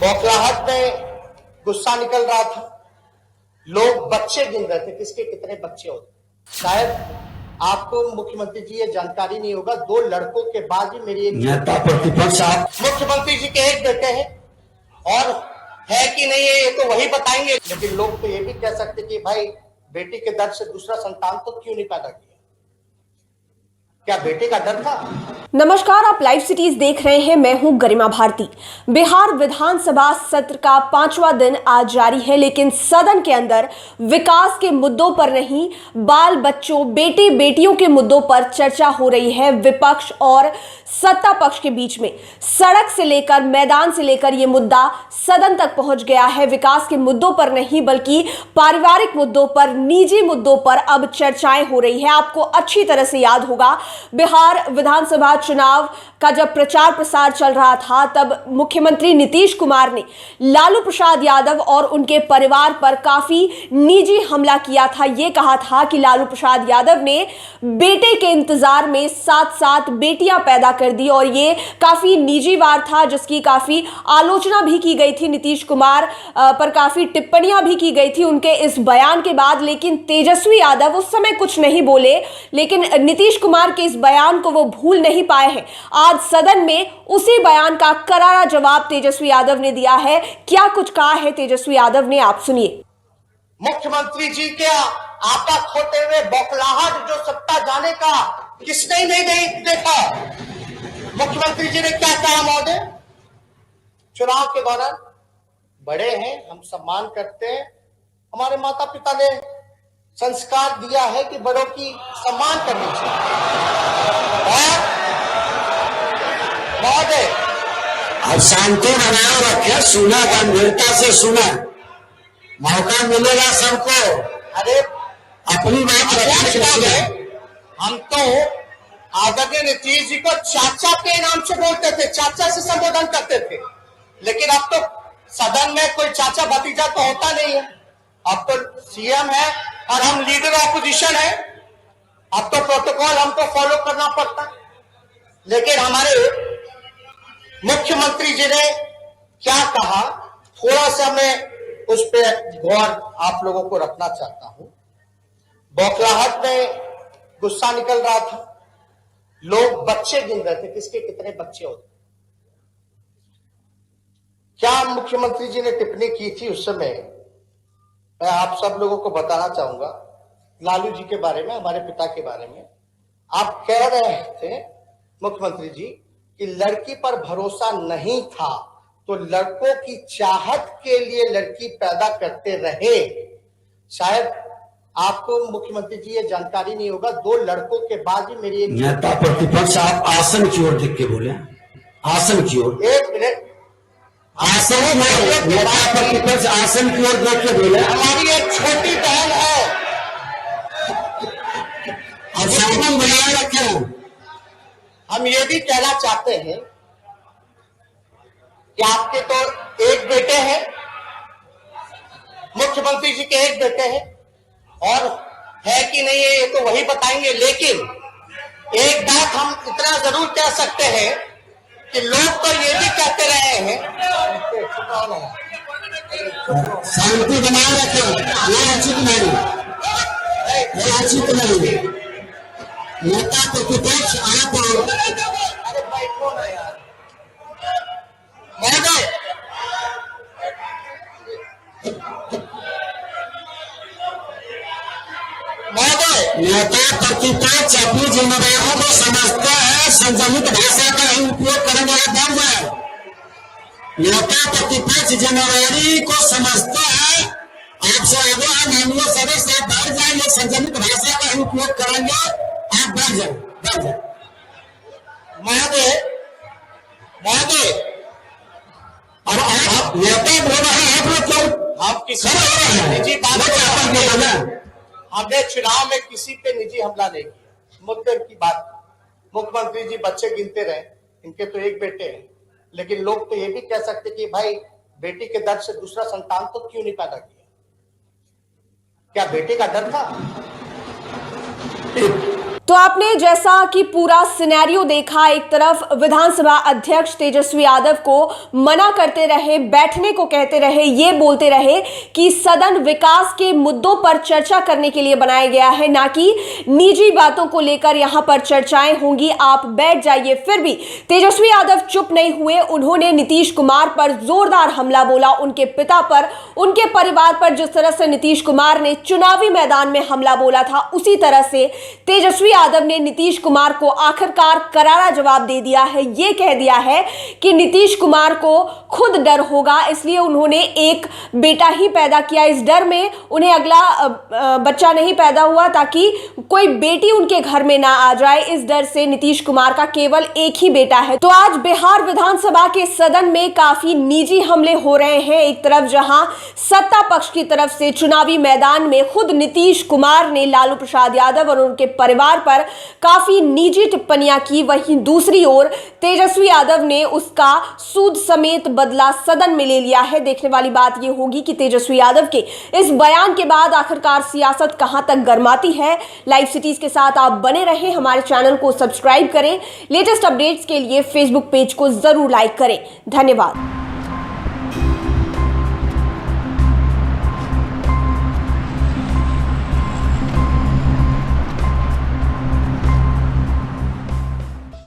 बौखलाहट में गुस्सा निकल रहा था। लोग बच्चे गिन रहे थे, किसके कितने बच्चे होते। शायद आपको मुख्यमंत्री जी ये जानकारी नहीं होगा, 2 लड़कों के बाद ही मेरी एक नेता प्रतिपक्ष आप मुख्यमंत्री जी के एक बेटे हैं और है कि नहीं है ये तो वही बताएंगे। लेकिन लोग तो ये भी कह सकते कि भाई बेटी के दर्द से दूसरा संतान तो क्यों नहीं पैदा किया, क्या बेटे का डर था? नमस्कार, आप लाइव सिटीज देख रहे हैं। मैं हूं गरिमा भारती। बिहार विधानसभा सत्र का 5वां दिन आज जारी है, लेकिन सदन के अंदर विकास के मुद्दों पर नहीं, बाल बच्चों, बेटी बेटियों के मुद्दों पर चर्चा हो रही है। विपक्ष और सत्ता पक्ष के बीच में सड़क से लेकर मैदान से लेकर यह मुद्दा सदन तक पहुंच गया है। विकास के मुद्दों पर नहीं बल्कि पारिवारिक मुद्दों पर, निजी मुद्दों पर अब चर्चाएं हो रही है। आपको अच्छी तरह से याद होगा, बिहार विधानसभा चुनाव का जब प्रचार प्रसार चल रहा था तब मुख्यमंत्री नीतीश कुमार ने लालू प्रसाद यादव और उनके परिवार पर काफी निजी हमला किया था। यह कहा था कि लालू प्रसाद यादव ने बेटे के इंतजार में 7 बेटियां पैदा कर दी और यह काफी निजी वार था, जिसकी काफी आलोचना भी की गई थी। नीतीश कुमार पर काफी टिप्पणियां भी की गई थी उनके इस बयान के बाद। लेकिन तेजस्वी यादव उस समय कुछ नहीं बोले, लेकिन नीतीश कुमार के इस बयान को वो भूल नहीं पाए हैं। आज सदन में उसी बयान का करारा जवाब तेजस्वी यादव ने दिया है। क्या कुछ कहा है तेजस्वी यादव ने, आप सुनिए। मुख्यमंत्री जी के आपा खोते हुए बौखलाहट जो सत्ता जाने का किसने नहीं देखा। मुख्यमंत्री जी ने क्या कहा महोदय? चुनाव के दौरान बड़े हैं, हम सम्मान करते हैं, हमारे माता पिता ने संस्कार दिया है कि बड़ों की सम्मान करनी चाहिए। और महोदय अब शांति बनाए रखे, सुना गंभीरता से सुना, मौका मिलेगा सबको अरे अपनी बात रखने। हम तो आदरणीय नीतीश जी को चाचा के नाम से बोलते थे, चाचा से संबोधन करते थे। लेकिन अब तो सदन में कोई चाचा भतीजा तो होता नहीं है। अब तो सीएम है और हम लीडर ऑपोजिशन है। अब तो प्रोटोकॉल हमको फॉलो करना पड़ता है। लेकिन हमारे मुख्यमंत्री जी ने क्या कहा, थोड़ा सा मैं उस पर गौर आप लोगों को रखना चाहता हूं। बौखलाहट में गुस्सा निकल रहा था। लोग बच्चे गिन रहे थे, किसके कितने बच्चे होते। क्या मुख्यमंत्री जी ने टिप्पणी की थी उस समय, मैं आप सब लोगों को बताना चाहूंगा। लालू जी के बारे में, हमारे पिता के बारे में आप कह रहे थे मुख्यमंत्री जी कि लड़की पर भरोसा नहीं था तो लड़कों की चाहत के लिए लड़की पैदा करते रहे। शायद आपको मुख्यमंत्री जी ये जानकारी नहीं होगा, 2 लड़कों के बाद ही मेरी एक नेता प्रतिपक्ष आप आसन की ओर देख के बोले, आसन की ओर। 1 मिनट, आसन की ओर, नेता प्रतिपक्ष आसन की ओर देख के बोले। हमारी एक छोटी बहन है, अब संबंध बनाए रखे। हम ये भी कहना चाहते हैं कि आपके तो एक बेटे हैं, मुख्यमंत्री जी के एक बेटे हैं और है कि नहीं है ये तो वही बताएंगे। लेकिन एक बात हम इतना जरूर कह सकते हैं कि लोग तो ये भी कहते रहे हैं, शांति बनाए रखे, ये उचित नहीं, ये उचित नहीं। नेता प्रतिपक्ष आप अरे बैठो ना यार महोदय। नेता प्रतिपक्ष अपनी जिम्मेदारियों को समझता है, संयमित भाषा का ही उपयोग करने वाला बन जाए। नेता प्रतिपक्ष जिम्मेदारी को समझता है, आपसे आगे माननीय सदस्य आप बढ़ जाएंगे, संयमित भाषा का ही उपयोग करेंगे, आप बढ़ जाए, बढ़ जाए। महोदय अब आप नेता बोल रहे हैं, आप लोग क्यों हम किसी निजी बात हमने चुनाव में किसी पे निजी हमला नहीं किया। मुद्दे की बात, मुख्यमंत्री जी बच्चे गिनते रहे, इनके तो एक बेटे हैं। लेकिन लोग तो ये भी कह सकते कि भाई बेटी के दर्द से दूसरा संतान तो क्यों नहीं पैदा किया, क्या बेटे का डर था? तो आपने जैसा कि पूरा सिनेरियो देखा, एक तरफ विधानसभा अध्यक्ष तेजस्वी यादव को मना करते रहे, बैठने को कहते रहे, ये बोलते रहे कि सदन विकास के मुद्दों पर चर्चा करने के लिए बनाया गया है, ना कि निजी बातों को लेकर यहां पर चर्चाएं होंगी, आप बैठ जाइए। फिर भी तेजस्वी यादव चुप नहीं हुए, उन्होंने नीतीश कुमार पर जोरदार हमला बोला, उनके पिता पर, उनके परिवार पर। जिस तरह से नीतीश कुमार ने चुनावी मैदान में हमला बोला था, उसी तरह से तेजस्वी यादव ने नीतीश कुमार को आखिरकार करारा जवाब दे दिया है। यह कह दिया है कि नीतीश कुमार को खुद डर होगा, इसलिए उन्होंने एक बेटा ही पैदा किया। इस डर में उन्हें अगला बच्चा नहीं पैदा हुआ ताकि कोई बेटी उनके घर में ना आ जाए। इस डर से नीतीश कुमार का केवल एक ही बेटा है। तो आज बिहार विधानसभा के सदन में काफी निजी हमले हो रहे हैं। एक तरफ जहां सत्ता पक्ष की तरफ से चुनावी मैदान में खुद नीतीश कुमार ने लालू प्रसाद यादव और उनके परिवार पर काफी निजी टिप्पणियां की, वहीं दूसरी ओर तेजस्वी यादव ने उसका सूद समेत बदला सदन में ले लिया है। देखने वाली बात यह होगी कि तेजस्वी यादव के इस बयान के बाद आखिरकार सियासत कहां तक गर्माती है। लाइव सिटीज के साथ आप बने रहें, हमारे चैनल को सब्सक्राइब करें, लेटेस्ट अपडेट्स के लिए फेसबुक पेज को जरूर लाइक करें। धन्यवाद।